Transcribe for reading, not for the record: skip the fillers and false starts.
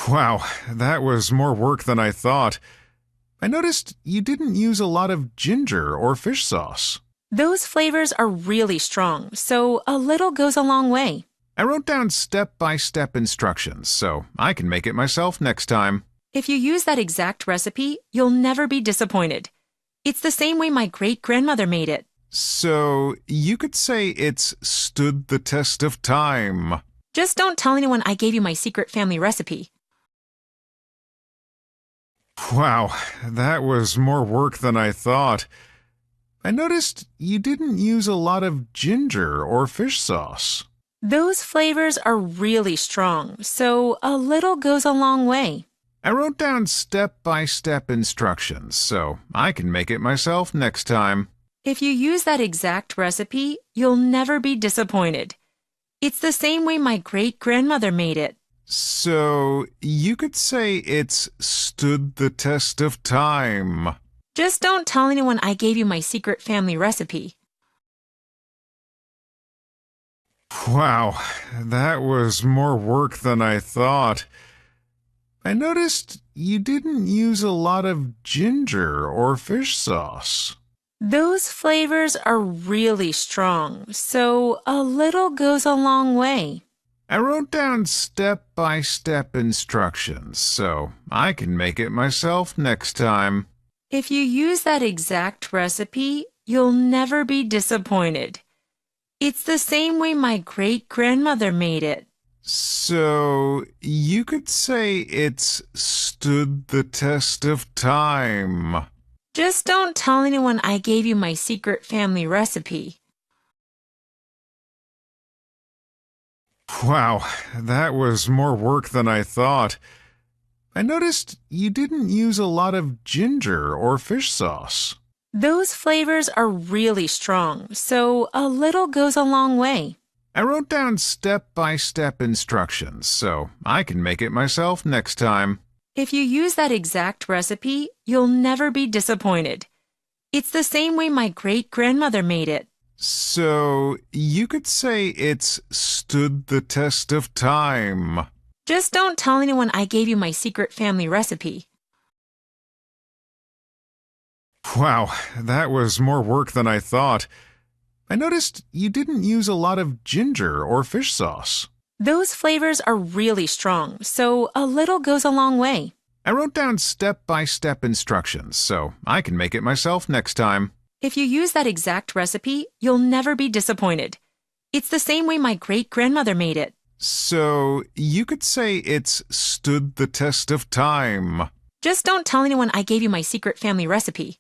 Wow, that was more work than I thought. I noticed you didn't use a lot of ginger or fish sauce. Those flavors are really strong, so a little goes a long way. I wrote down step-by-step instructions so I can make it myself next time. If you use that exact recipe, you'll never be disappointed. It's the same way my great-grandmother made it. So you could say it's stood the test of time. Just don't tell anyone I gave you my secret family recipe. Wow, that was more work than I thought. I noticed you didn't use a lot of ginger or fish sauce. Those flavors are really strong, so a little goes a long way. I wrote down step-by-step instructions so I can make it myself next time. If you use that exact recipe, you'll never be disappointed. It's the same way my great-grandmother made it. So you could say it's stood the test of time. Just don't tell anyone I gave you my secret family recipe. Wow, that was more work than I thought. I noticed you didn't use a lot of ginger or fish sauce. Those flavors are really strong, so a little goes a long way. I wrote down step-by-step instructions so I can make it myself next time. If you use that exact recipe, you'll never be disappointed. It's the same way my great-grandmother made it. So you could say it's stood the test of time. Just don't tell anyone I gave you my secret family recipe. Wow, that was more work than I thought. I noticed you didn't use a lot of ginger or fish sauce. Those flavors are really strong, so a little goes a long way. I wrote down step-by-step instructions so I can make it myself next time. If you use that exact recipe, you'll never be disappointed. It's the same way my great-grandmother made it. So you could say it's stood the test of time. Just don't tell anyone I gave you my secret family recipe. Wow, that was more work than I thought. I noticed you didn't use a lot of ginger or fish sauce. Those flavors are really strong, so a little goes a long way. I wrote down step-by-step instructions so I can make it myself next time. If you use that exact recipe, you'll never be disappointed. It's the same way my great-grandmother made it. So you could say it's stood the test of time. Just don't tell anyone I gave you my secret family recipe.